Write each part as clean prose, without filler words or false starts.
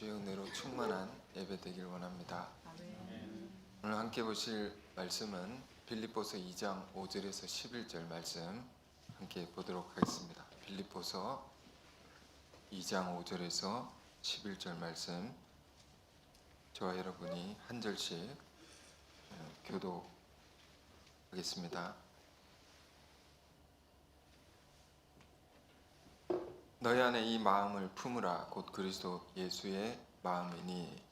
주의 은혜로 충만한 예배 되길 원합니다. 오늘 함께 보실 말씀은 빌립보서 2장 5절에서 11절 말씀 함께 보도록 하겠습니다. 빌립보서 2장 5절에서 11절 말씀, 저와 여러분이 한 절씩 교독하겠습니다. 너희 안에 이 마음을 품으라. 곧 그리스도 예수의 마음이니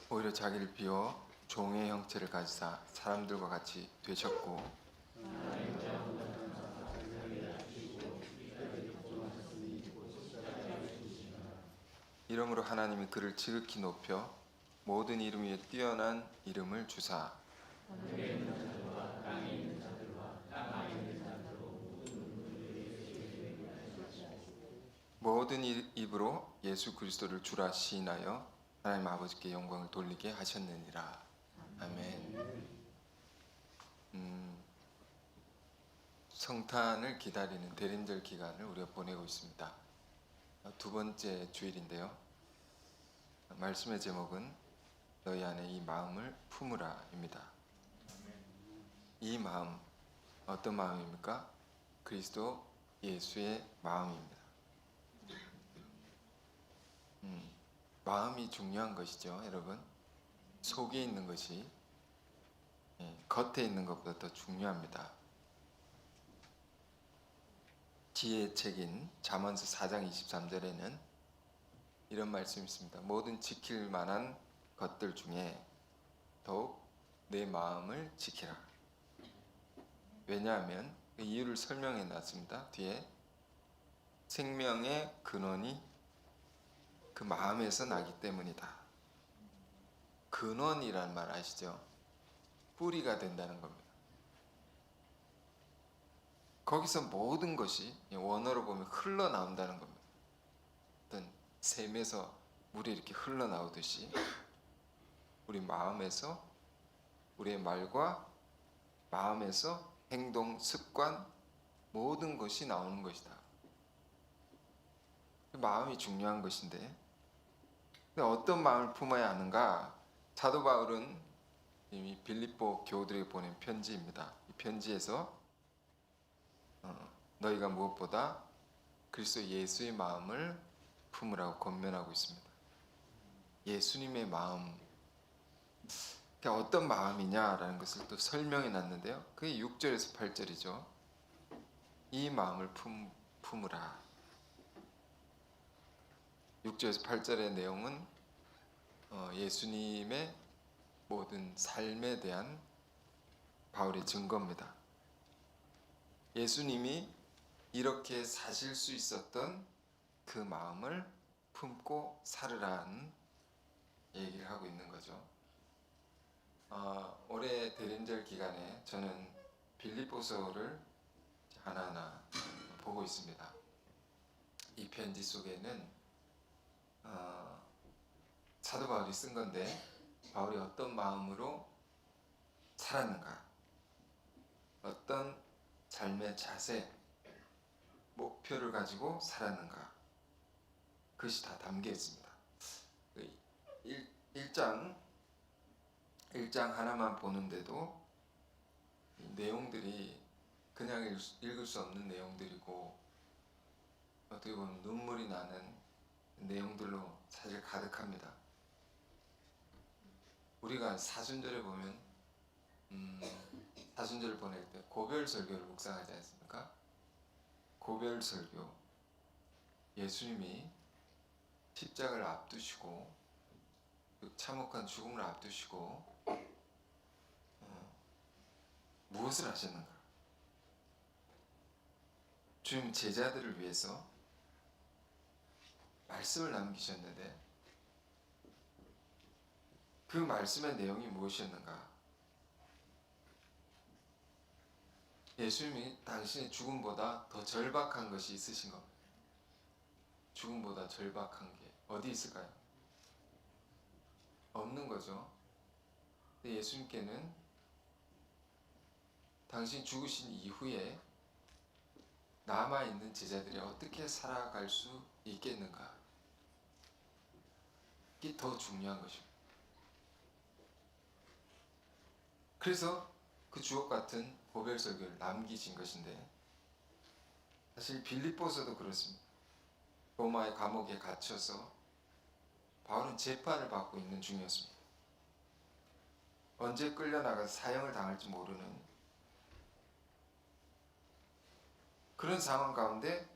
오히려 자기를 비워 종의 형체를 가지사 사람들과 같이 되셨고 이러므로 하나님이 그를 지극히 높여 모든 이름 위에 뛰어난 이름을 주사 모든 입으로 예수 그리스도를 주라 시인하여 하나님 아버지께 영광을 돌리게 하셨느니라. 아멘. 성탄을 기다리는 대림절 기간을 우리가 보내고 있습니다. 두 번째 주일인데요. 말씀의 제목은 너희 안에 이 마음을 품으라 입니다. 이 마음, 어떤 마음입니까? 그리스도 예수의 마음입니다. 마음이 중요한 것이죠, 여러분. 속에 있는 것이 겉에 있는 것보다 더 중요합니다. 지혜의 책인 잠언서 4장 23절에는 이런 말씀이 있습니다. 모든 지킬 만한 것들 중에 더욱 내 마음을 지키라. 왜냐하면 그 이유를 설명해 놨습니다. 뒤에 생명의 근원이 그 마음에서 나기 때문이다. 근원이라는 말 아시죠? 뿌리가 된다는 겁니다. 거기서 모든 것이 원어로 보면 흘러나온다는 겁니다. 어떤 샘에서 물이 이렇게 흘러나오듯이 우리 마음에서, 우리의 말과 마음에서 행동, 습관, 모든 것이 나오는 것이다. 마음이 중요한 것인데, 근데 어떤 마음을 품어야 하는가? 사도 바울은 이미 빌립보 교우들에게 보낸 편지입니다. 이 편지에서 너희가 무엇보다 그리스도 예수의 마음을 품으라고 권면하고 있습니다. 예수님의 마음, 그러니까 어떤 마음이냐라는 것을 또 설명해 놨는데요. 그게 6절에서 8절이죠. 이 마음을 품으라. 6절에서 8절의 내용은 예수님의 모든 삶에 대한 바울의 증거입니다. 예수님이 이렇게 사실 수 있었던 그 마음을 품고 살으라는 얘기를 하고 있는 거죠. 올해 대림절 기간에 저는 빌립보서를 하나하나 보고 있습니다. 이 편지 속에는 사도 바울이 쓴 건데, 바울이 어떤 마음으로 살았는가, 어떤 삶의 자세, 목표를 가지고 살았는가, 그것이 다 담겨 있습니다. 1장 하나만 보는데도 내용들이 그냥 읽을 수 없는 내용들이고, 어떻게 보면 눈물이 나는 내용들로 사실 가득합니다. 우리가 사순절에 보면 사순절을 보낼 때 고별설교를 묵상하지 않습니까? 고별설교, 예수님이 십자가를 앞두시고 참혹한 죽음을 앞두시고 무엇을 하셨는가? 주님 제자들을 위해서 말씀을 남기셨는데 그 말씀의 내용이 무엇이었는가? 예수님이 당신의 죽음보다 더 절박한 것이 있으신 겁니다. 죽음보다 절박한 게 어디 있을까요? 없는 거죠. 근데 예수님께는 당신 죽으신 이후에 남아있는 제자들이 어떻게 살아갈 수 있겠는가? 이게 더 중요한 것입니다. 그래서 그 주옥 같은 고별설교를 남기신 것인데, 사실 빌립보서도 그렇습니다. 로마의 감옥에 갇혀서 바울은 재판을 받고 있는 중이었습니다. 언제 끌려나가서 사형을 당할지 모르는 그런 상황 가운데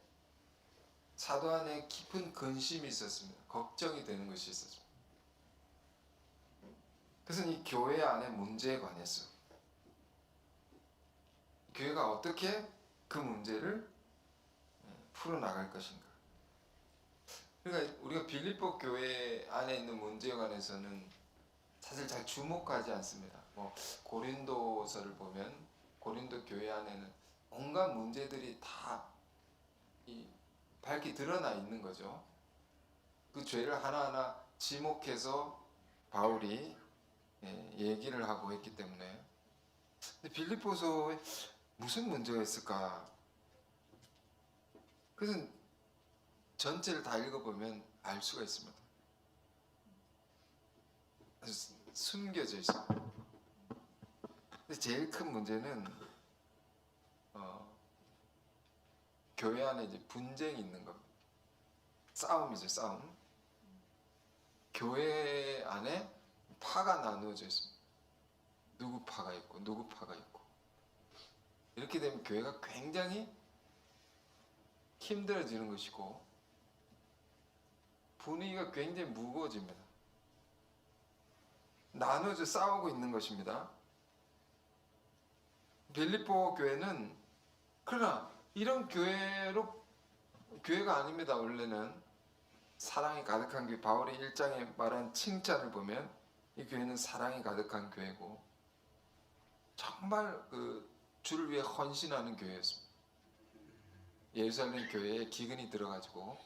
사도 안에 깊은 근심이 있었습니다. 걱정이 되는 것이 있었습니다. 그것은 이 교회 안의 문제에 관해서 교회가 어떻게 그 문제를 풀어나갈 것인가. 그러니까 우리가 빌립보 교회 안에 있는 문제에 관해서는 사실 잘 주목하지 않습니다. 뭐 고린도서를 보면 고린도 교회 안에는 온갖 문제들이 다 밝게 드러나 있는 거죠. 그 죄를 하나하나 지목해서 바울이 얘기를 하고 했기 때문에. 근데 빌립보서에 무슨 문제가 있을까? 그것은 전체를 다 읽어보면 알 수가 있습니다. 숨겨져 있습니다. 근데 제일 큰 문제는 교회 안에 이제 분쟁이 있는 겁니다. 싸움이죠, 싸움. 교회 안에 파가 나누어져 있습니다. 누구 파가 있고 누구 파가 있고. 이렇게 되면 교회가 굉장히 힘들어지는 것이고 분위기가 굉장히 무거워집니다. 나눠져 싸우고 있는 것입니다. 빌립보 교회는 그러나 이런 교회가 아닙니다. 원래는 사랑이 가득한 교회. 바울이 1장에 말한 칭찬을 보면 이 교회는 사랑이 가득한 교회고 정말 주를 위해 헌신하는 교회였습니다. 예루살렘 교회에 기근이 들어가지고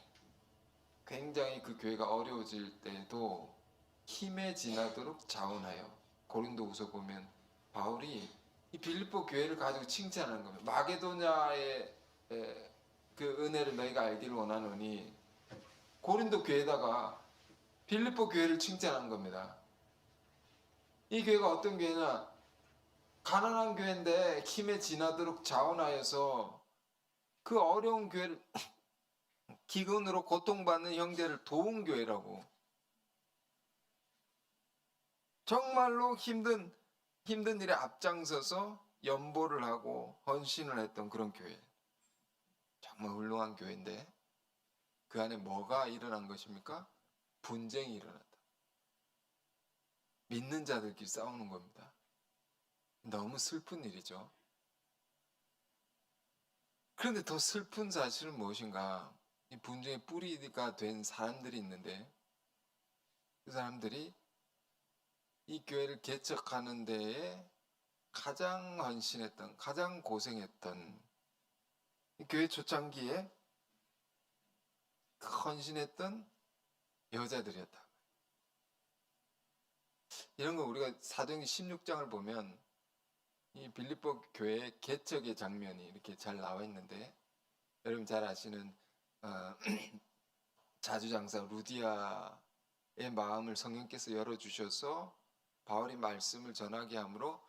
굉장히 그 교회가 어려워질 때도 힘에 지나도록 자원하여, 고린도후서 보면 바울이 이 빌립보 교회를 가지고 칭찬하는 겁니다. 마게도냐의 그 은혜를 너희가 알기를 원하노니, 고린도 교회에다가 빌립보 교회를 칭찬한 겁니다. 이 교회가 어떤 교회냐? 가난한 교회인데 힘에 지나도록 자원하여서 그 어려운 교회를 기근으로 고통받는 형제를 도운 교회라고. 정말로 힘든 일에 앞장서서 연보를 하고 헌신을 했던 그런 교회. 정말 훌륭한 교회인데 그 안에 뭐가 일어난 것입니까? 분쟁이 일어났다. 믿는 자들끼리 싸우는 겁니다. 너무 슬픈 일이죠. 그런데 더 슬픈 사실은 무엇인가? 이 분쟁의 뿌리가 된 사람들이 있는데 그 사람들이 이 교회를 개척하는 데에 가장 헌신했던, 가장 고생했던, 이 교회 초창기에 헌신했던 여자들이었다. 이런 거 우리가 사도행전 16장을 보면 이 빌립보 교회 개척의 장면이 이렇게 잘 나와 있는데, 여러분 잘 아시는 자주장사 루디아의 마음을 성령께서 열어주셔서 바울이 말씀을 전하게 함으로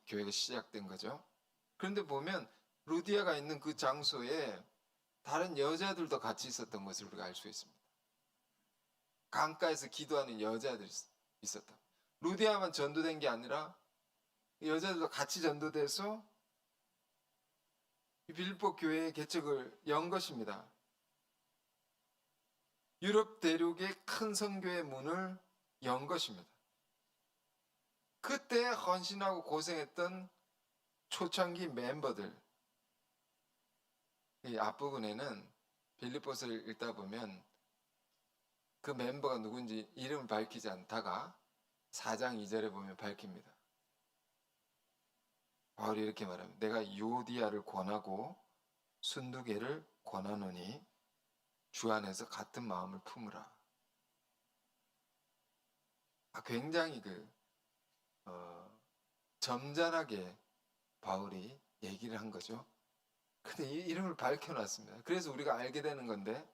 교회가 시작된 거죠. 그런데 보면 루디아가 있는 그 장소에 다른 여자들도 같이 있었던 것을 우리가 알 수 있습니다. 강가에서 기도하는 여자들이 있었다. 루디아만 전도된 게 아니라 여자들도 같이 전도돼서 빌립보 교회의 개척을 연 것입니다. 유럽 대륙의 큰 선교의 문을 연 것입니다. 그때 헌신하고 고생했던 초창기 멤버들, 이 앞부분에는 빌립보서를 읽다 보면 그 멤버가 누군지 이름을 밝히지 않다가 4장 2절에 보면 밝힙니다. 바울이 이렇게 말합니다. 내가 유오디아를 권하고 순두개를 권하노니 주 안에서 같은 마음을 품으라. 굉장히 점잖하게 바울이 얘기를 한 거죠. 근데 이 이름을 밝혀놨습니다. 그래서 우리가 알게 되는 건데,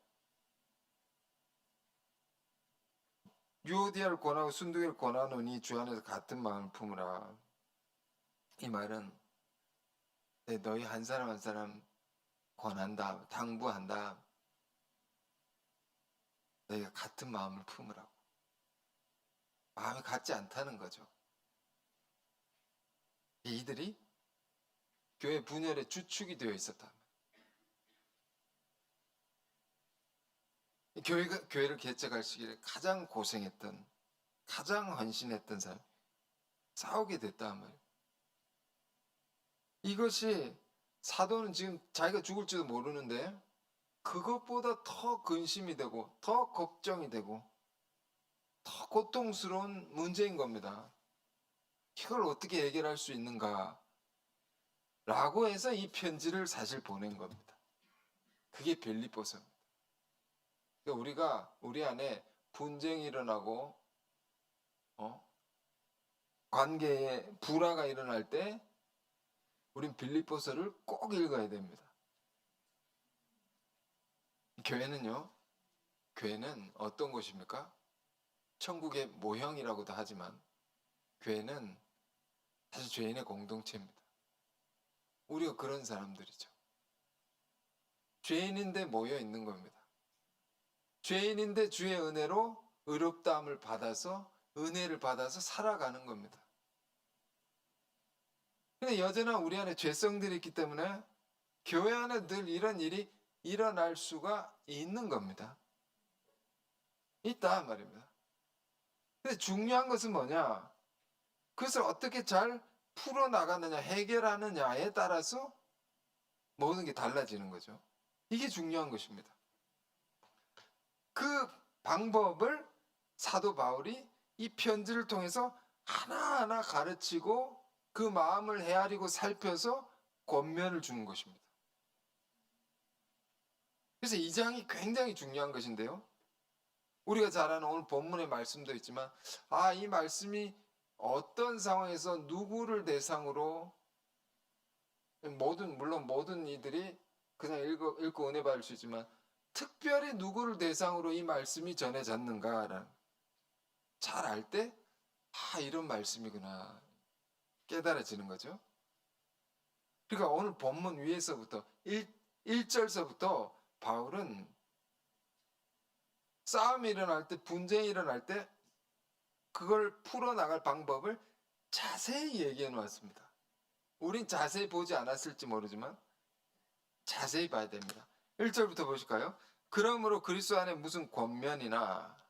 유오디아를 권하고 순두개를 권하노니 주 안에서 같은 마음을 품으라. 이 말은 너희 한 사람 한 사람 권한다, 당부한다. 너희가 같은 마음을 품으라고. 마음이 같지 않다는 거죠. 이들이 교회 분열의 주축이 되어 있었다. 교회를 개척할 시기에 가장 고생했던, 가장 헌신했던 사람, 싸우게 됐다 말이에요. 이것이 사도는 지금 자기가 죽을지도 모르는데 그것보다 더 근심이 되고 더 걱정이 되고 더 고통스러운 문제인 겁니다. 이걸 어떻게 해결할 수 있는가? 라고 해서 이 편지를 사실 보낸 겁니다. 그게 빌립보서입니다. 그러니까 우리가 우리 안에 분쟁이 일어나고 관계에 불화가 일어날 때 우린 빌립보서를 꼭 읽어야 됩니다. 교회는요, 교회는 어떤 곳입니까? 천국의 모형이라고도 하지만 교회는 사실 죄인의 공동체입니다. 우리가 그런 사람들이죠. 죄인인데 모여 있는 겁니다. 죄인인데 주의 은혜로 의롭다함을 받아서 은혜를 받아서 살아가는 겁니다. 근데 여전한 우리 안에 죄성들이 있기 때문에 교회 안에 늘 이런 일이 일어날 수가 있는 겁니다. 있다 말입니다. 근데 중요한 것은 뭐냐? 그것을 어떻게 잘 풀어나가느냐, 해결하느냐에 따라서 모든 게 달라지는 거죠. 이게 중요한 것입니다. 그 방법을 사도 바울이 이 편지를 통해서 하나하나 가르치고 그 마음을 헤아리고 살펴서 권면을 주는 것입니다. 그래서 이 장이 굉장히 중요한 것인데요. 우리가 잘 아는 오늘 본문의 말씀도 있지만 이 말씀이 어떤 상황에서 누구를 대상으로 물론 모든 이들이 그냥 읽고 은혜 받을 수 있지만 특별히 누구를 대상으로 이 말씀이 전해졌는가를 잘 알 때 이런 말씀이구나 깨달아지는 거죠. 그러니까 오늘 본문 위에서부터 1절서부터 바울은 싸움이 일어날 때, 분쟁이 일어날 때 그걸 풀어나갈 방법을 자세히 얘기해 놓았습니다. 우린 자세히 보지 않았을지 모르지만 자세히 봐야 됩니다. 1절부터 보실까요? 그러므로 그리스도 안에 무슨 권면이나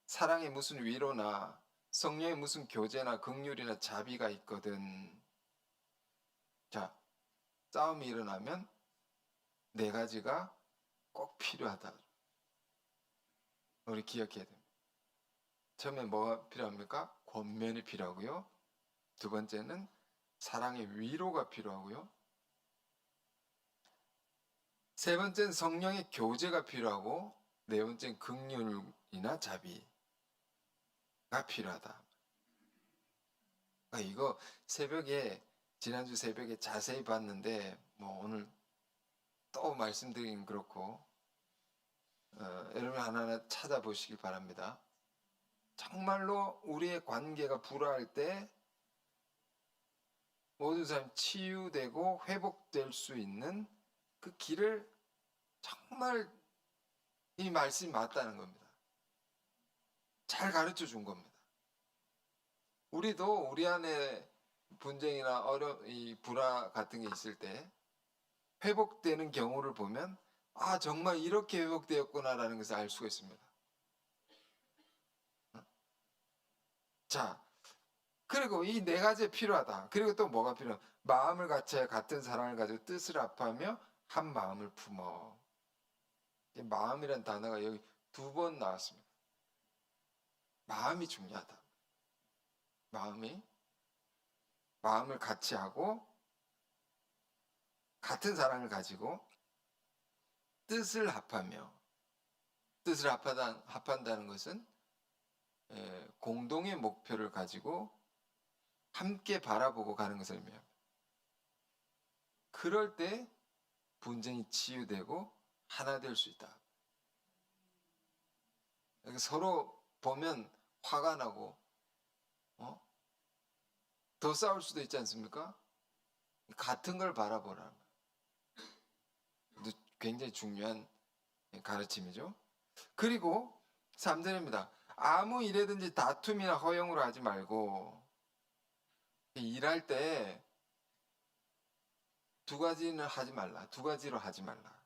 사랑의 무슨 위로나 성령의 무슨 교제나 긍휼이나 자비가 있거든. 자, 싸움이 일어나면 네 가지가 꼭 필요하다. 우리 기억해야 됩니다. 처음에 뭐가 필요합니까? 권면이 필요하고요. 두 번째는 사랑의 위로가 필요하고요. 세 번째는 성령의 교제가 필요하고 네 번째는 긍휼이나 자비가 필요하다. 이거 지난주 새벽에 자세히 봤는데 오늘 또 말씀드리긴 그렇고 여러분 하나하나 찾아보시길 바랍니다. 정말로 우리의 관계가 불화할 때 모든 사람이 치유되고 회복될 수 있는 그 길을 정말 이 말씀이 맞다는 겁니다. 잘 가르쳐 준 겁니다. 우리도 우리 안에 분쟁이나 이 불화 같은 게 있을 때 회복되는 경우를 보면 정말 이렇게 회복되었구나라는 것을 알 수가 있습니다. 자, 그리고 이 네 가지 필요하다. 그리고 또 뭐가 필요하다? 마음을 같이 같은 사랑을 가지고 뜻을 합하며 한 마음을 품어. 마음이란 단어가 여기 2번 나왔습니다. 마음이 중요하다. 마음을 같이 하고 같은 사랑을 가지고 뜻을 합하며, 뜻을 합한다는 것은 공동의 목표를 가지고 함께 바라보고 가는 것을 의미합니다. 그럴 때 분쟁이 치유되고 하나 될 수 있다. 서로 보면 화가 나고 더 싸울 수도 있지 않습니까? 같은 걸 바라보라. 굉장히 중요한 가르침이죠. 그리고 3절입니다. 아무 일에든지 다툼이나 허용으로 하지 말고, 일할 때 두 가지는 하지 말라. 두 가지로 하지 말라.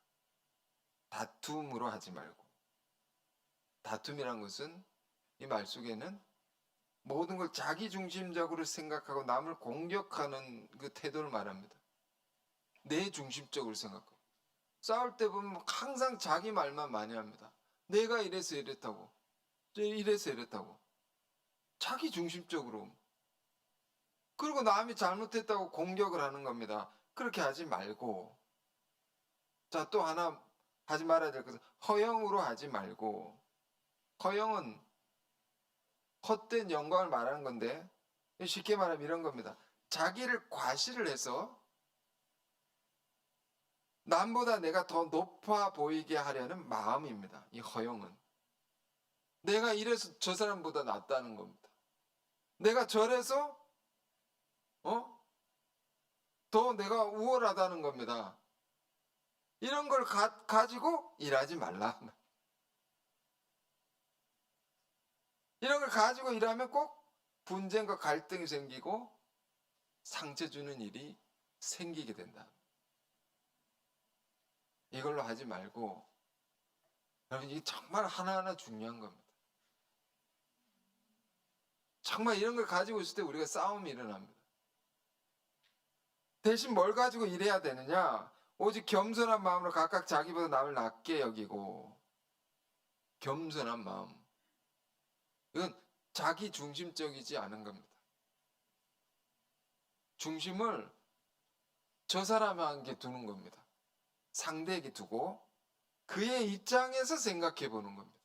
다툼으로 하지 말고. 다툼이란 것은 이 말 속에는 모든 걸 자기 중심적으로 생각하고 남을 공격하는 그 태도를 말합니다. 내 중심적으로 생각하고. 싸울 때 보면 항상 자기 말만 많이 합니다. 내가 이래서 이랬다고. 이래서 이랬다고. 자기 중심적으로. 그리고 남이 잘못했다고 공격을 하는 겁니다. 그렇게 하지 말고. 자, 또 하나 하지 말아야 될 것은 허영으로 하지 말고. 허영은 헛된 영광을 말하는 건데, 쉽게 말하면 이런 겁니다. 자기를 과시를 해서 남보다 내가 더 높아 보이게 하려는 마음입니다. 이 허영은. 내가 이래서 저 사람보다 낫다는 겁니다. 내가 저래서 더 내가 우월하다는 겁니다. 이런 걸 가지고 일하지 말라. 이런 걸 가지고 일하면 꼭 분쟁과 갈등이 생기고 상처 주는 일이 생기게 된다. 이걸로 하지 말고, 여러분, 이게 정말 하나하나 중요한 겁니다. 정말 이런 걸 가지고 있을 때 우리가 싸움이 일어납니다. 대신 뭘 가지고 일해야 되느냐? 오직 겸손한 마음으로 각각 자기보다 남을 낮게 여기고. 겸손한 마음. 이건 자기 중심적이지 않은 겁니다. 중심을 저 사람에게 두는 겁니다. 상대에게 두고 그의 입장에서 생각해 보는 겁니다.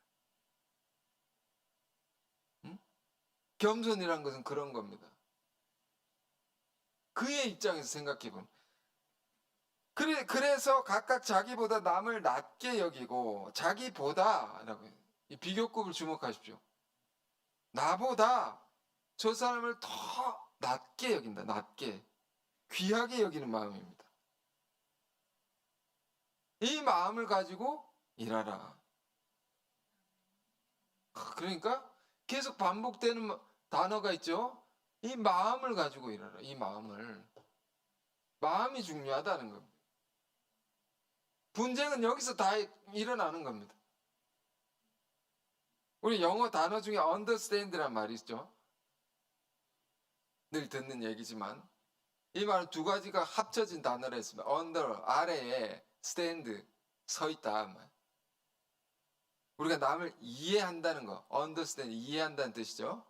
겸손이란 것은 그런 겁니다. 그의 입장에서 생각해 보는. 그래서 각각 자기보다 남을 낮게 여기고, 자기보다라고 해요. 이 비교급을 주목하십시오. 나보다 저 사람을 더 낮게 여긴다. 낮게. 귀하게 여기는 마음입니다. 이 마음을 가지고 일하라. 그러니까 계속 반복되는 단어가 있죠. 이 마음을 가지고 일하라. 이 마음을. 마음이 중요하다는 겁니다. 분쟁은 여기서 다 일어나는 겁니다. 우리 영어 단어 중에 understand란 말이 있죠. 늘 듣는 얘기지만 이 말은 두 가지가 합쳐진 단어라 했습니다. under, 아래에, stand, 서 있다. 우리가 남을 이해한다는 거, understand, 이해한다는 뜻이죠.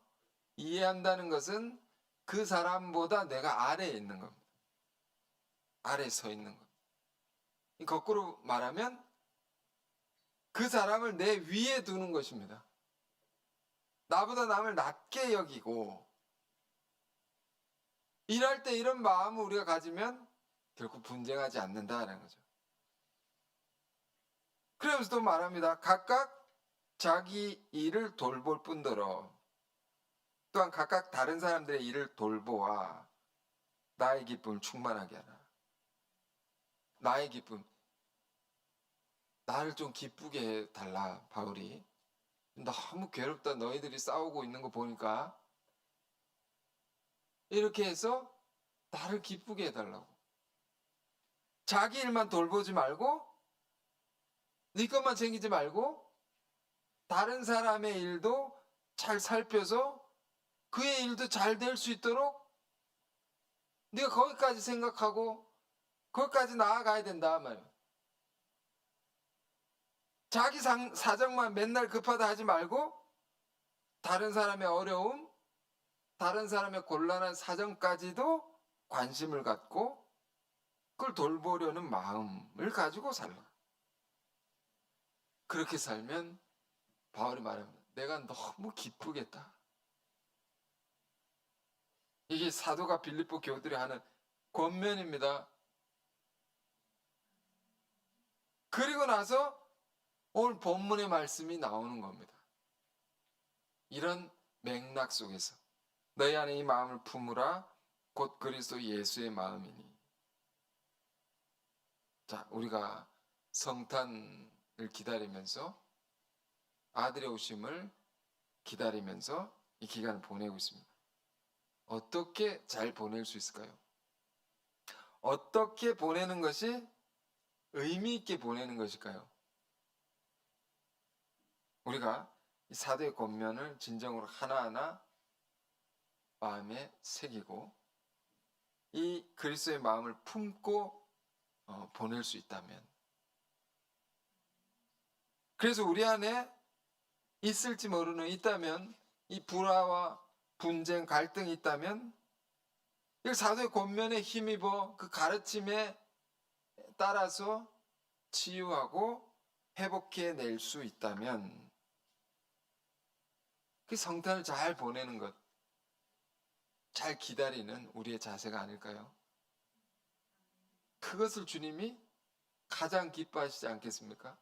이해한다는 것은 그 사람보다 내가 아래에 있는 겁니다. 아래에 서 있는 것. 거꾸로 말하면 그 사람을 내 위에 두는 것입니다. 나보다 남을 낮게 여기고. 일할 때 이런 마음을 우리가 가지면 결코 분쟁하지 않는다라는 거죠. 그러면서 또 말합니다. 각각 자기 일을 돌볼 뿐더러 또한 각각 다른 사람들의 일을 돌보아 나의 기쁨을 충만하게 하라. 나의 기쁨. 나를 좀 기쁘게 해달라. 바울이. 너무 괴롭다. 너희들이 싸우고 있는 거 보니까. 이렇게 해서 나를 기쁘게 해달라고. 자기 일만 돌보지 말고, 네 것만 챙기지 말고, 다른 사람의 일도 잘 살펴서 그의 일도 잘 될 수 있도록 네가 거기까지 생각하고 거기까지 나아가야 된다 말이야. 자기 사정만 맨날 급하다 하지 말고 다른 사람의 어려움, 다른 사람의 곤란한 사정까지도 관심을 갖고 그걸 돌보려는 마음을 가지고 살라. 그렇게 살면 바울이 말합니다. 내가 너무 기쁘겠다. 이게 사도가 빌립보 교우들이 하는 권면입니다. 그리고 나서 오늘 본문의 말씀이 나오는 겁니다. 이런 맥락 속에서 너희 안에 이 마음을 품으라 곧 그리스도 예수의 마음이니. 자, 우리가 성탄을 기다리면서 아들의 오심을 기다리면서 이 기간을 보내고 있습니다. 어떻게 잘 보낼 수 있을까요? 어떻게 보내는 것이 의미 있게 보내는 것일까요? 우리가 이 사도의 권면을 진정으로 하나하나 마음에 새기고 이 그리스도의 마음을 품고 보낼 수 있다면, 그래서 우리 안에 있을지 모르는 있다면, 이 불화와 분쟁, 갈등이 있다면 이 사도의 권면에 힘입어 그 가르침에 따라서 치유하고 회복해낼 수 있다면 그 성탄을 잘 보내는 것, 잘 기다리는 우리의 자세가 아닐까요? 그것을 주님이 가장 기뻐하시지 않겠습니까?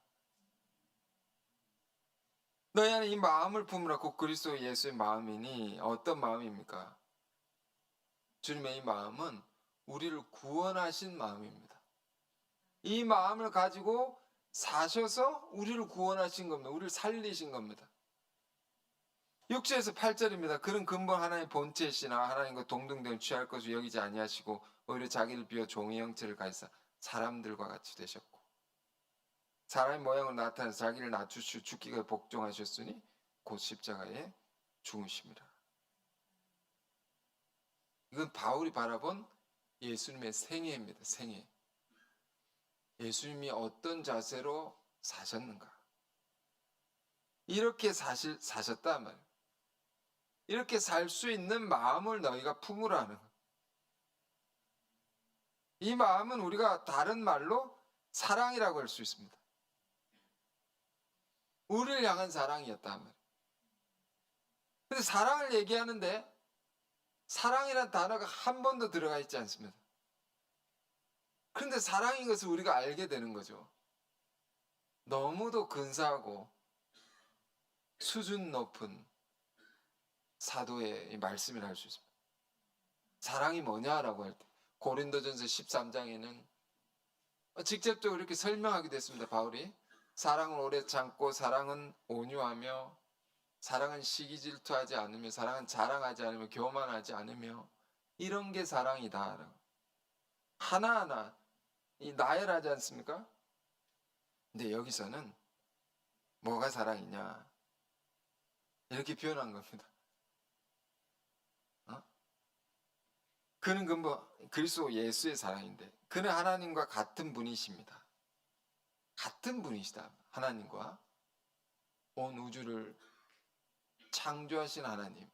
너희 안에 이 마음을 품으라 곧 그리스도 예수의 마음이니. 어떤 마음입니까? 주님의 이 마음은 우리를 구원하신 마음입니다. 이 마음을 가지고 사셔서 우리를 구원하신 겁니다. 우리를 살리신 겁니다. 6절에서 8절입니다. 그는 근본 하나님의 본체시나 하나님과 동등됨을 취할 것을 여기지 아니하시고 오히려 자기를 비워 종의 형체를 가지사 사람들과 같이 되셨고 사람의 모양으로 나타나서 자기를 낮추시고 죽기가 복종하셨으니 곧 십자가에 죽으심이라. 이건 바울이 바라본 예수님의 생애입니다. 생애. 예수님이 어떤 자세로 사셨는가. 이렇게 사셨단 말이에요. 이렇게 살 수 있는 마음을 너희가 품으라는 거예요. 이 마음은 우리가 다른 말로 사랑이라고 할 수 있습니다. 우리를 향한 사랑이었단 말이에요. 근데 사랑을 얘기하는데 사랑이란 단어가 한 번도 들어가 있지 않습니다. 그런데 사랑인 것을 우리가 알게 되는 거죠. 너무도 근사하고 수준 높은 사도의 말씀이라 할 수 있습니다. 사랑이 뭐냐라고 할 때 고린도전서 13장에는 직접적으로 이렇게 설명하기도 했습니다. 바울이 사랑은 오래 참고 사랑은 온유하며 사랑은 시기 질투하지 않으며 사랑은 자랑하지 않으며 교만하지 않으며 이런 게 사랑이다. 하나하나 나열하지 않습니까? 근데 여기서는 뭐가 사랑이냐 이렇게 표현한 겁니다. 그는 근본 그리스도 예수의 사랑인데 그는 하나님과 같은 분이십니다. 같은 분이시다. 하나님과 온 우주를 창조하신 하나님.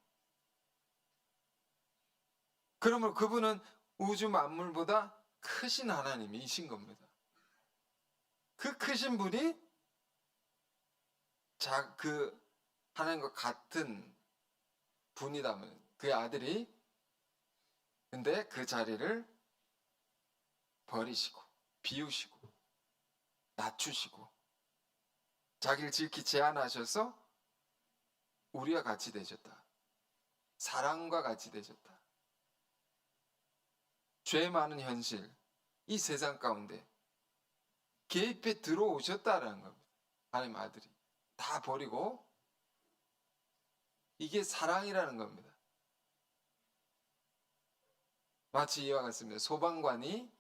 그러므로 그분은 우주 만물보다 크신 하나님이신 겁니다. 그 크신 분이 그 하나님과 같은 분이다면 그의 아들이 근데 그 자리를 버리시고 비우시고 낮추시고 자기를 지극히 제한하셔서 우리와 같이 되셨다. 사랑과 같이 되셨다. 죄 많은 현실, 이 세상 가운데 개입해 들어오셨다라는 겁니다. 하나님 아들이 다 버리고 이게 사랑이라는 겁니다. 마치 이와 같습니다. 소방관이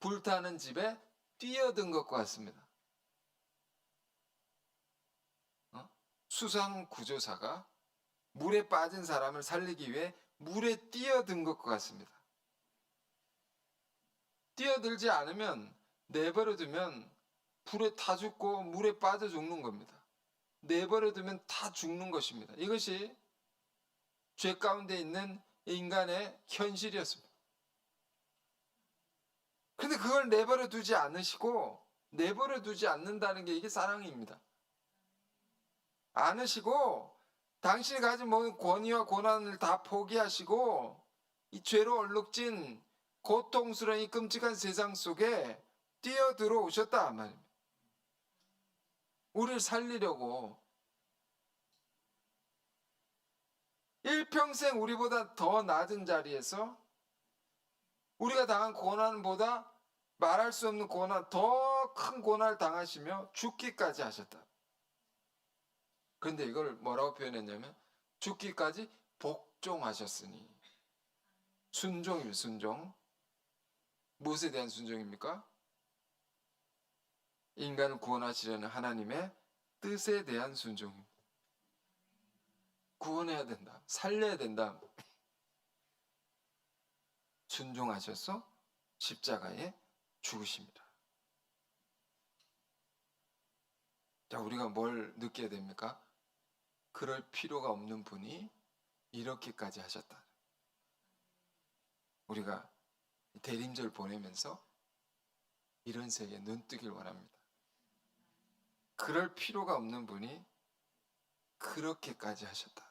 불타는 집에 뛰어든 것과 같습니다. 수상구조사가 물에 빠진 사람을 살리기 위해 물에 뛰어든 것과 같습니다. 뛰어들지 않으면 내버려두면 불에 타 죽고 물에 빠져 죽는 겁니다. 내버려두면 다 죽는 것입니다. 이것이 죄 가운데 있는 인간의 현실이었습니다. 그런데 그걸 내버려 두지 않으시고 내버려 두지 않는다는 게 이게 사랑입니다. 않으시고 당신이 가진 모든 권위와 고난을 다 포기하시고 이 죄로 얼룩진 고통스러운 이 끔찍한 세상 속에 뛰어들어 오셨다 말입니다. 우리를 살리려고 일평생 우리보다 더 낮은 자리에서 우리가 당한 고난보다 말할 수 없는 고난, 더 큰 고난을 당하시며 죽기까지 하셨다. 그런데 이걸 뭐라고 표현했냐면 죽기까지 복종하셨으니. 순종입니다. 순종. 무엇에 대한 순종입니까? 인간을 구원하시려는 하나님의 뜻에 대한 순종입니다. 구원해야 된다. 살려야 된다. 순종하셔서 십자가에 죽으십니다. 자, 우리가 뭘 느껴야 됩니까? 그럴 필요가 없는 분이 이렇게까지 하셨다. 우리가 대림절 보내면서 이런 세계에 눈뜨길 원합니다. 그럴 필요가 없는 분이 그렇게까지 하셨다.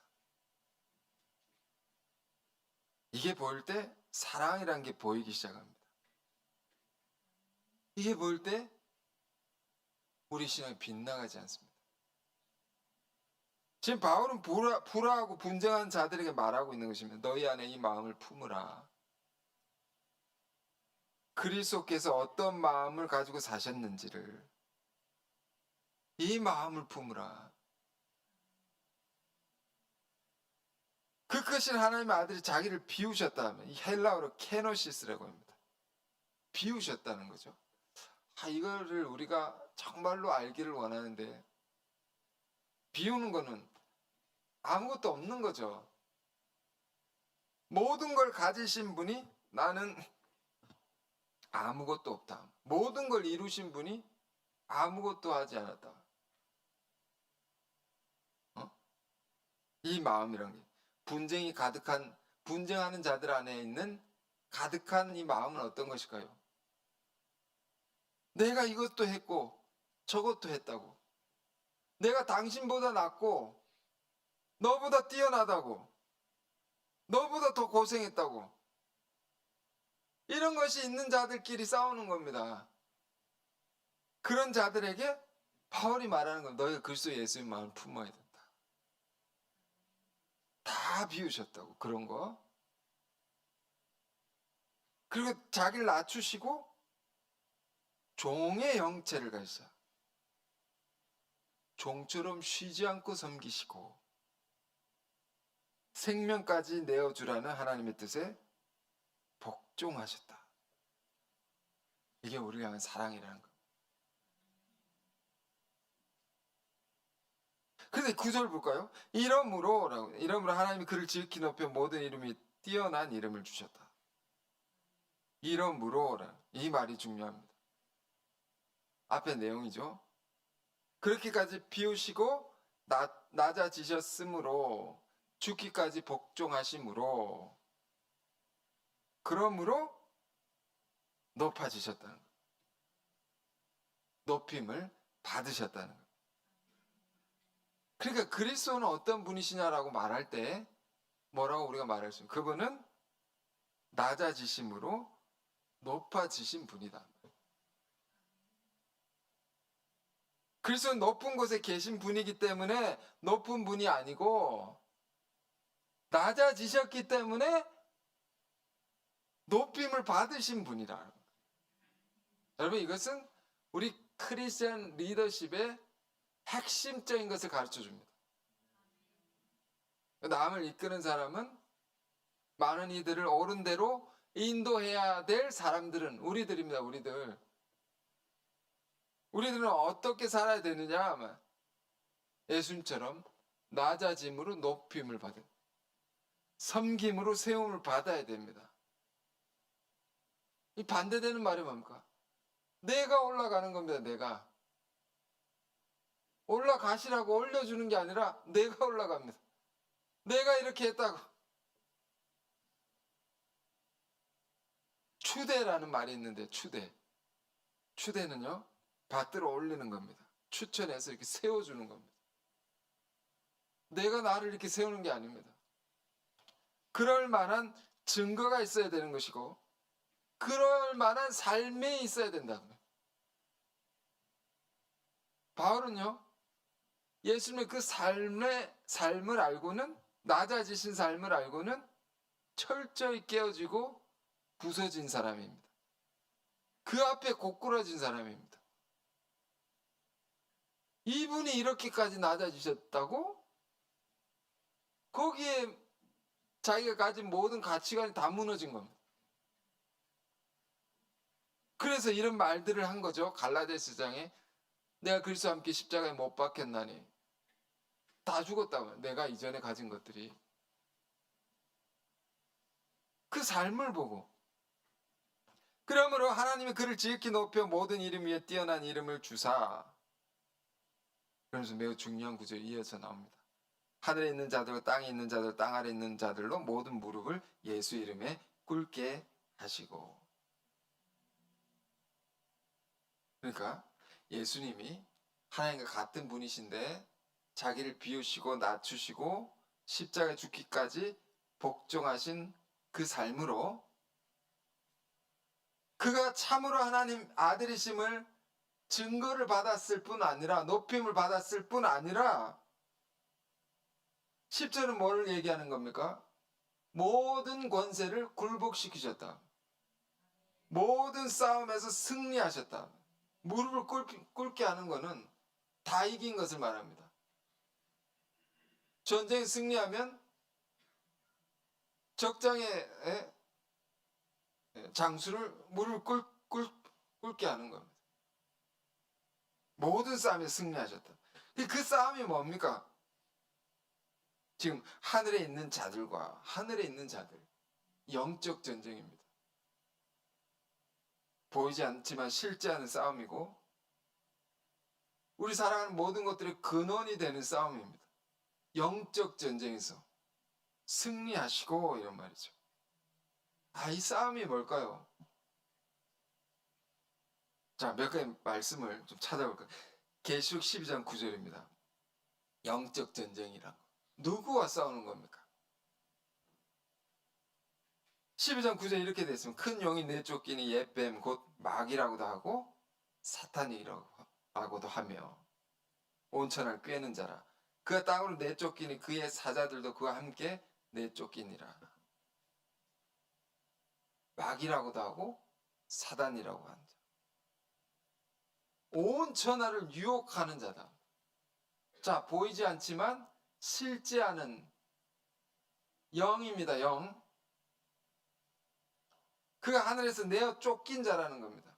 이게 보일 때 사랑이란 게 보이기 시작합니다. 이게 보일 때 우리 신앙이 빗나가지 않습니다. 지금 바울은 불화하고 분쟁한 자들에게 말하고 있는 것입니다. 너희 안에 이 마음을 품으라. 그리스도께서 어떤 마음을 가지고 사셨는지를, 이 마음을 품으라. 그 크신 하나님의 아들이 자기를 비우셨다 하면, 이 헬라어로 케노시스라고 합니다. 비우셨다는 거죠. 이거를 우리가 정말로 알기를 원하는데, 비우는 거는 아무것도 없는 거죠. 모든 걸 가지신 분이 나는 아무것도 없다. 모든 걸 이루신 분이 아무것도 하지 않았다. 이 마음이란 게 분쟁하는 자들 안에 있는 가득한 이 마음은 어떤 것일까요? 내가 이것도 했고 저것도 했다고. 내가 당신보다 낫고 너보다 뛰어나다고. 너보다 더 고생했다고. 이런 것이 있는 자들끼리 싸우는 겁니다. 그런 자들에게 바울이 말하는 건 너희가 그리스도 예수의 마음을 품어야 된다. 다 비우셨다고, 그런 거. 그리고 자기를 낮추시고 종의 형체를 가지사 종처럼 쉬지 않고 섬기시고 생명까지 내어주라는 하나님의 뜻에 복종하셨다. 이게 우리가 하는 사랑이라는 거. 근데 9절 볼까요? 이러므로 하나님이 그를 지극히 높여 모든 이름이 뛰어난 이름을 주셨다. 이러므로 이 말이 중요합니다. 앞에 내용이죠. 그렇게까지 비우시고 낮아지셨으므로 죽기까지 복종하심으로 그러므로 높아지셨다는 것. 높임을 받으셨다는 것. 그러니까 그리스도는 어떤 분이시냐라고 말할 때 뭐라고 우리가 말할 수 있어요? 그분은 낮아지심으로 높아지신 분이다. 그리스도는 높은 곳에 계신 분이기 때문에 높은 분이 아니고 낮아지셨기 때문에 높임을 받으신 분이라. 여러분, 이것은 우리 크리스천 리더십의 핵심적인 것을 가르쳐 줍니다. 남을 이끄는 사람은 많은 이들을 옳은 대로 인도해야 될 사람들은 우리들입니다. 우리들은 어떻게 살아야 되느냐? 예수님처럼 낮아짐으로 높임을 받은, 섬김으로 세움을 받아야 됩니다. 이 반대되는 말이 뭡니까? 내가 올라가는 겁니다. 내가 올라가시라고 올려주는 게 아니라 내가 올라갑니다. 내가 이렇게 했다고. 추대라는 말이 있는데, 추대는요 받들어 올리는 겁니다. 추천해서 이렇게 세워주는 겁니다. 내가 나를 이렇게 세우는 게 아닙니다. 그럴 만한 증거가 있어야 되는 것이고 그럴 만한 삶이 있어야 된다. 바울은요 예수님의 그 삶을 알고는, 낮아지신 삶을 알고는 철저히 깨어지고 부서진 사람입니다. 그 앞에 고꾸라진 사람입니다. 이분이 이렇게까지 낮아지셨다고? 거기에 자기가 가진 모든 가치관이 다 무너진 겁니다. 그래서 이런 말들을 한 거죠. 갈라디아서장에 내가 그리스도와 함께 십자가에 못 박혔나니 다 죽었다고. 내가 이전에 가진 것들이. 그 삶을 보고, 그러므로 하나님이 그를 지극히 높여 모든 이름 위에 뛰어난 이름을 주사. 그러면서 매우 중요한 구절이 이어서 나옵니다. 하늘에 있는 자들과 땅에 있는 자들, 땅 아래 있는 자들로 모든 무릎을 예수 이름에 꿇게 하시고. 그러니까 예수님이 하나님과 같은 분이신데 자기를 비우시고 낮추시고 십자가에 죽기까지 복종하신 그 삶으로 그가 참으로 하나님 아들이심을 증거를 받았을 뿐 아니라, 높임을 받았을 뿐 아니라, 10절은 뭐를 얘기하는 겁니까? 모든 권세를 굴복시키셨다. 모든 싸움에서 승리하셨다. 무릎을 꿇게 하는 것은 다 이긴 것을 말합니다. 전쟁에 승리하면 적장의 장수를 무릎을 꿇게 하는 겁니다. 모든 싸움에 승리하셨다. 그 싸움이 뭡니까? 지금 하늘에 있는 자들과 하늘에 있는 자들, 영적 전쟁입니다. 보이지 않지만 실제하는 싸움이고, 우리 살아가는 모든 것들의 근원이 되는 싸움입니다. 영적 전쟁에서 승리하시고, 이런 말이죠. 이 싸움이 뭘까요? 자, 몇 가지 말씀을 좀 찾아볼까요? 계시록 12장 9절입니다. 영적 전쟁이란 누구와 싸우는 겁니까? 12장 9절에 이렇게 되어 있습니다. 큰 용이 내쫓기니 옛뱀 곧 마귀라고도 하고 사탄이라고도 하며 온천을 꿰는 자라. 그가 땅으로 내쫓기니 그의 사자들도 그와 함께 내쫓기니라. 마귀라고도 하고 사단이라고 하는 자. 온 천하를 유혹하는 자다. 자, 보이지 않지만 실제하는 영입니다. 영. 그가 하늘에서 내어 쫓긴 자라는 겁니다.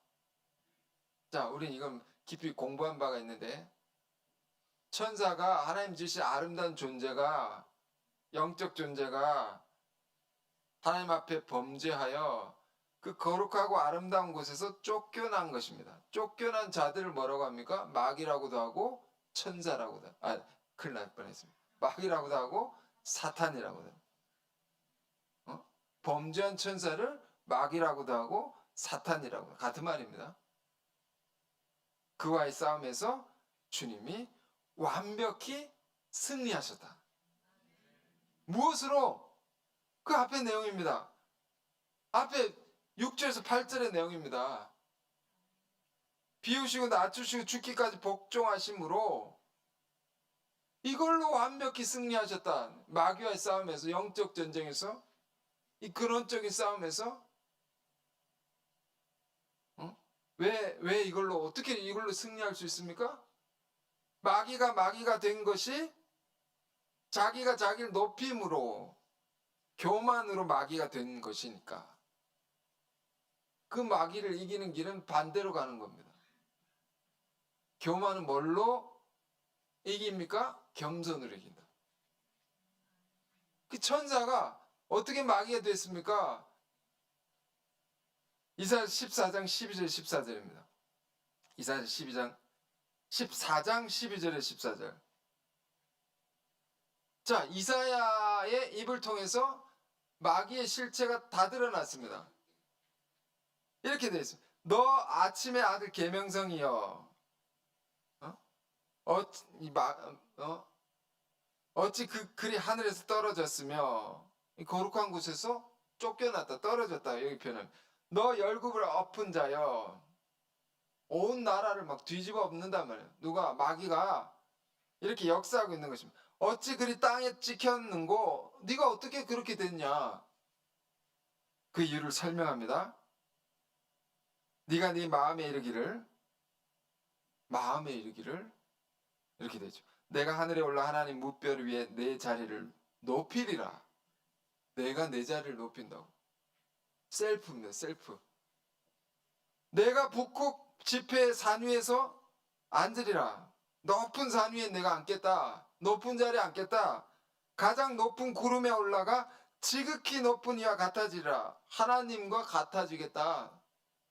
자, 우린 이건 깊이 공부한 바가 있는데, 천사가 하나님 지으신 아름다운 존재가, 영적 존재가 하나님 앞에 범죄하여 그 거룩하고 아름다운 곳에서 쫓겨난 것입니다. 쫓겨난 자들을 뭐라고 합니까? 마귀라고도 하고 천사라고도 하고, 큰일 날 뻔했습니다. 마귀라고도 하고 사탄이라고도 하고, 범죄한 천사를 마귀라고도 하고 사탄이라고 하고, 같은 말입니다. 그와의 싸움에서 주님이 완벽히 승리하셨다. 무엇으로? 그 앞에 내용입니다. 앞에 6절에서 8절의 내용입니다. 비우시고 낮추시고 죽기까지 복종하심으로 이걸로 완벽히 승리하셨다. 마귀와의 싸움에서, 영적 전쟁에서, 이 근원적인 싸움에서, 왜 이걸로, 어떻게 이걸로 승리할 수 있습니까? 마귀가 된 것이 자기가 자기를 높임으로, 교만으로 마귀가 된 것이니까 그 마귀를 이기는 길은 반대로 가는 겁니다. 교만은 뭘로 이깁니까? 겸손으로 이긴다. 그 천사가 어떻게 마귀가 됐습니까? 이사야 14장 12절 14절입니다. 이사야 14장 12절에 14절. 자, 이사야의 입을 통해서 마귀의 실체가 다 드러났습니다. 이렇게 되어 있습니다. 너 아침의 아들 계명성이여, 어찌 그리 하늘에서 떨어졌으며, 이 거룩한 곳에서 쫓겨났다, 떨어졌다. 여기 표현. 너 열국을 엎은 자여, 온 나라를 막 뒤집어 엎는단 말이에요. 누가? 마귀가 이렇게 역사하고 있는 것입니다. 어찌 그리 땅에 찍혔는고 네가 어떻게 그렇게 됐냐? 그 이유를 설명합니다. 네가 네 마음에 이르기를 이렇게 되죠. 내가 하늘에 올라 하나님 무별 위에 내 자리를 높이리라. 내가 내 자리를 높인다고. 셀프입니다. 셀프. 내가 북극 지폐의 산 위에서 앉으리라. 높은 산 위에 내가 앉겠다. 높은 자리에 앉겠다. 가장 높은 구름에 올라가 지극히 높은 이와 같아지리라. 하나님과 같아지겠다.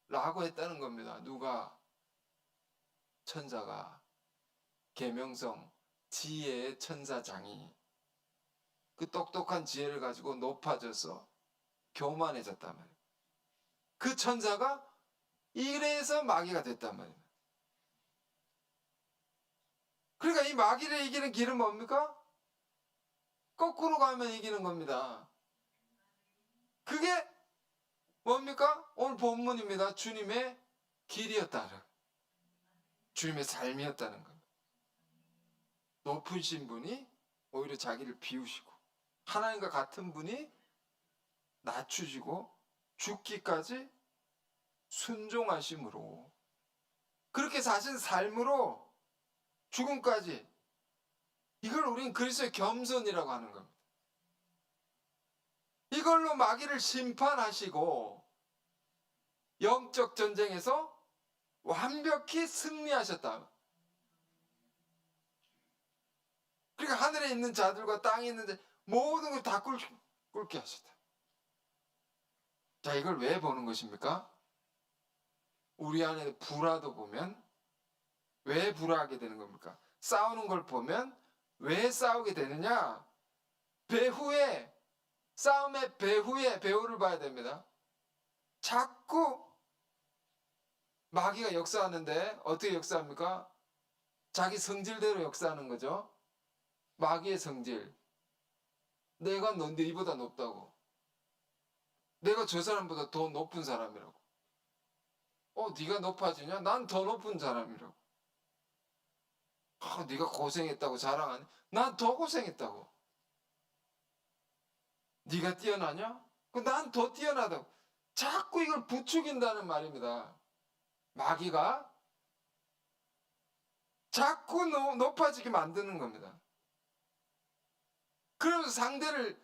라고 했다는 겁니다. 누가? 천사가. 계명성 지혜의 천사장이 그 똑똑한 지혜를 가지고 높아져서 교만해졌단 말이에요. 그 천사가 이래서 마귀가 됐단 말이에요. 그러니까 이 마귀를 이기는 길은 뭡니까? 거꾸로 가면 이기는 겁니다. 그게 뭡니까? 오늘 본문입니다. 주님의 길이었다. 주님의 삶이었다는 겁니다. 높으신 분이 오히려 자기를 비우시고 하나님과 같은 분이 낮추시고 죽기까지 순종하심으로 그렇게 사신 삶으로 죽음까지 이걸 우리는 그리스도의 겸손이라고 하는 겁니다. 이걸로 마귀를 심판하시고 영적 전쟁에서 완벽히 승리하셨다. 그러니까 하늘에 있는 자들과 땅에 있는 자 모든 걸 다 꿇게 하셨다. 자, 이걸 왜 보는 것입니까? 우리 안에 불화도 보면 왜 불화하게 되는 겁니까? 싸우는 걸 보면 왜 싸우게 되느냐? 배후에 싸움의 배후를 봐야 됩니다. 자꾸 마귀가 역사하는데 어떻게 역사합니까? 자기 성질대로 역사하는 거죠. 마귀의 성질. 내가 너희보다 높다고. 내가 저 사람보다 더 높은 사람이라고. 네가 높아지냐? 난 더 높은 사람이라고. 네가 고생했다고 자랑하니? 난 더 고생했다고. 네가 뛰어나냐? 난 더 뛰어나다고. 자꾸 이걸 부추긴다는 말입니다. 마귀가 자꾸 높아지게 만드는 겁니다. 그러면서 상대를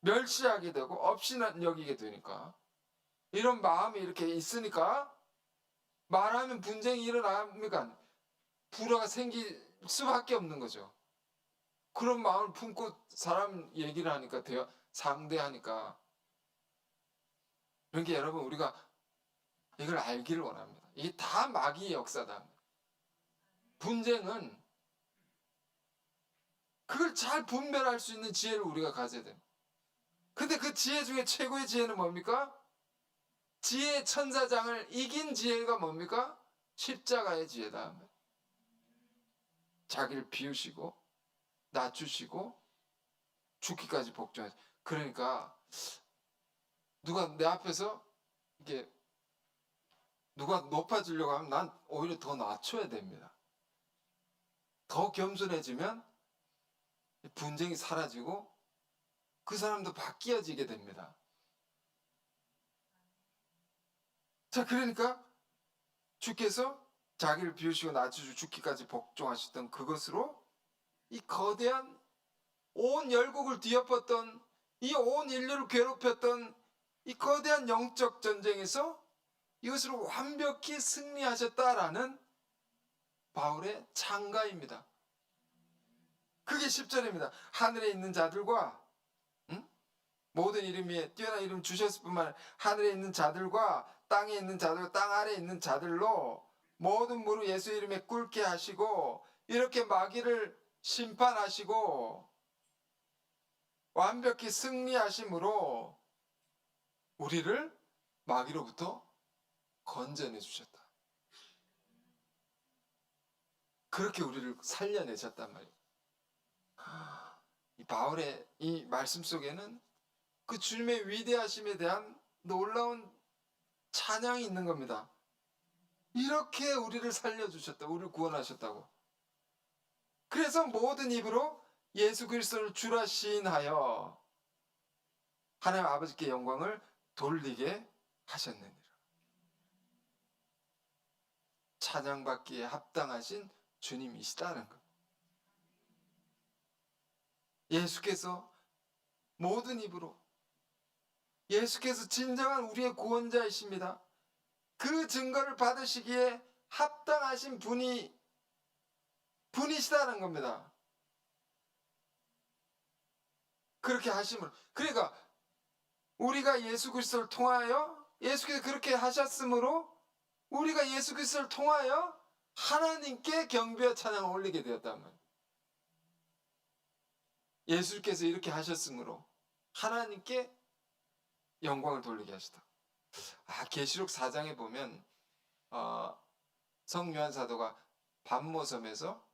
멸시하게 되고 없이 여기게 되니까 이런 마음이 이렇게 있으니까 말하면 분쟁이 일어납니까? 불화가 생길 수밖에 없는 거죠. 그런 마음을 품고 사람 얘기를 하니까 상대하니까 그러니까 여러분 우리가 이걸 알기를 원합니다. 이게 다 마귀의 역사다. 분쟁은 그걸 잘 분별할 수 있는 지혜를 우리가 가져야 됩니다. 근데 그 지혜 중에 최고의 지혜는 뭡니까? 지혜의 천사장을 이긴 지혜가 뭡니까? 십자가의 지혜다. 자기를 비우시고 낮추시고 죽기까지 복종하시. 그러니까 누가 내 앞에서 이게 누가 높아지려고 하면 난 오히려 더 낮춰야 됩니다. 더 겸손해지면 분쟁이 사라지고 그 사람도 바뀌어지게 됩니다. 자, 그러니까 주께서 자기를 비우시고 낮추시고 죽기까지 복종하셨던 그것으로 이 거대한 온 열국을 뒤엎었던 이 온 인류를 괴롭혔던 이 거대한 영적 전쟁에서 이것으로 완벽히 승리하셨다라는 바울의 찬가입니다. 그게 10절입니다. 하늘에 있는 자들과 모든 이름 위에 뛰어난 이름 주셨을 뿐만 아니라 하늘에 있는 자들과 땅에 있는 자들과 땅 아래에 있는 자들로 모든 무릎 예수 이름에 꿇게 하시고 이렇게 마귀를 심판하시고 완벽히 승리하심으로 우리를 마귀로부터 건져내 주셨다. 그렇게 우리를 살려내셨단 말이에요. 이 바울의 이 말씀 속에는 그 주님의 위대하심에 대한 놀라운 찬양이 있는 겁니다. 이렇게 우리를 살려주셨다. 우리를 구원하셨다고. 그래서 모든 입으로 예수 그리스도를 주라 시인하여 하나님 아버지께 영광을 돌리게 하셨느니라. 찬양받기에 합당하신 주님이시다는 것. 예수께서 모든 입으로, 예수께서 진정한 우리의 구원자이십니다. 그 증거를 받으시기에 합당하신 분이시다는 겁니다. 그렇게 하심으로, 그러니까 우리가 예수 그리스도를 통하여, 예수께서 그렇게 하셨으므로 우리가 예수 그리스도를 통하여 하나님께 경배와 찬양을 올리게 되었단 말이에요. 예수께서 이렇게 하셨으므로 하나님께 영광을 돌리게 하시다. 계시록 4장에 보면 성 요한 사도가 반모섬에서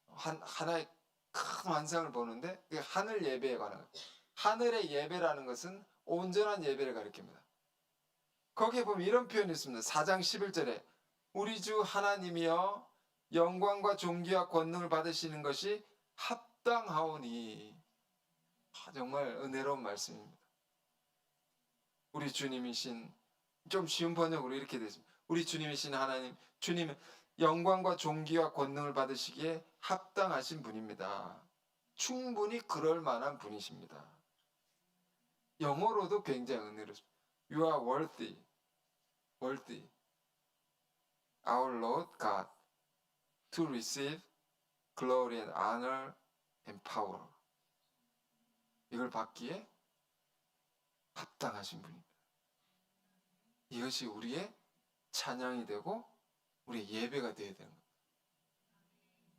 하나의 큰 환상을 보는데 그게 하늘 예배에 관한 거예요. 하늘의 예배라는 것은 온전한 예배를 가리킵니다. 거기에 보면 이런 표현이 있습니다. 4장 11절에 우리 주 하나님이여 영광과 존귀와 권능을 받으시는 것이 합당하오니. 정말 은혜로운 말씀입니다. 우리 주님이신, 좀 쉬운 번역으로 이렇게 되죠. 우리 주님이신 하나님, 주님은 영광과 존귀와 권능을 받으시기에 합당하신 분입니다. 충분히 그럴 만한 분이십니다. 영어로도 굉장히 은혜롭습니다. You are worthy, our Lord God, to receive glory and honor and power. 이걸 받기에 합당하신 분입니다. 이것이 우리의 찬양이 되고 우리의 예배가 되어야 되는 겁니다.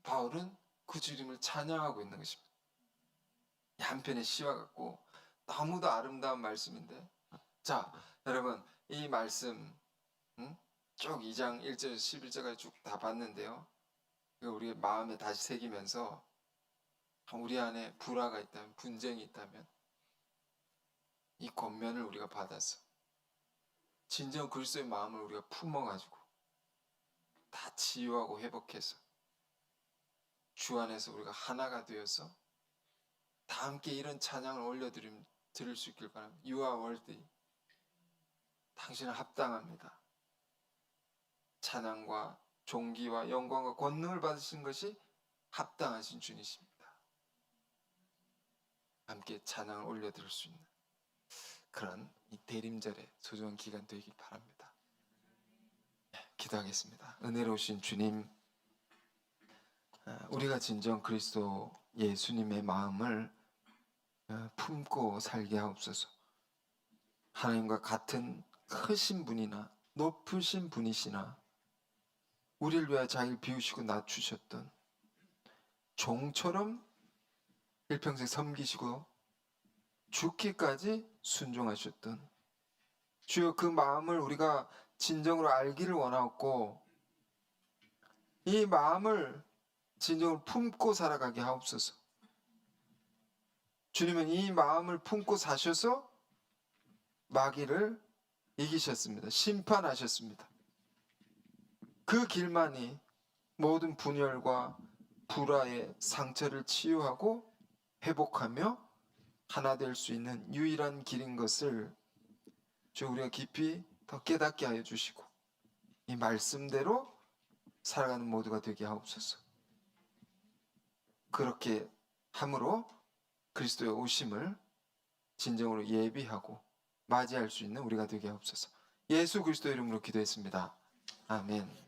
바울은 그 주님을 찬양하고 있는 것입니다. 한편의 시와 같고 너무도 아름다운 말씀인데, 자 여러분, 이 말씀 쭉 2장 1절에서 11절까지 쭉 다 봤는데요, 우리의 마음에 다시 새기면서 우리 안에 불화가 있다면, 분쟁이 있다면 이 권면을 우리가 받아서 진정 그리스도의 마음을 우리가 품어가지고 다 치유하고 회복해서 주 안에서 우리가 하나가 되어서 다 함께 이런 찬양을 올려드릴 수 있길 바랍니다. You are worthy. 당신은 합당합니다. 찬양과 존귀와 영광과 권능을 받으신 것이 합당하신 주님이십니다. 함께 찬양을 올려드릴 수 있는 그런 이 대림절의 소중한 기간 되길 바랍니다. 기도하겠습니다. 은혜로우신 주님, 우리가 진정 그리스도 예수님의 마음을 품고 살게 하옵소서. 하나님과 같은 크신 분이나 높으신 분이시나 우리를 위하여 자기를 비우시고 낮추셨던 종처럼 일평생 섬기시고 죽기까지 순종하셨던 주여, 그 마음을 우리가 진정으로 알기를 원하옵고 이 마음을 진정으로 품고 살아가게 하옵소서. 주님은 이 마음을 품고 사셔서 마귀를 이기셨습니다. 심판하셨습니다. 그 길만이 모든 분열과 불화의 상처를 치유하고 회복하며 하나 될 수 있는 유일한 길인 것을 주 우리가 깊이 더 깨닫게 하여 주시고 이 말씀대로 살아가는 모두가 되게 하옵소서. 그렇게 함으로 그리스도의 오심을 진정으로 예비하고 맞이할 수 있는 우리가 되게 하옵소서. 예수 그리스도 이름으로 기도했습니다. 아멘.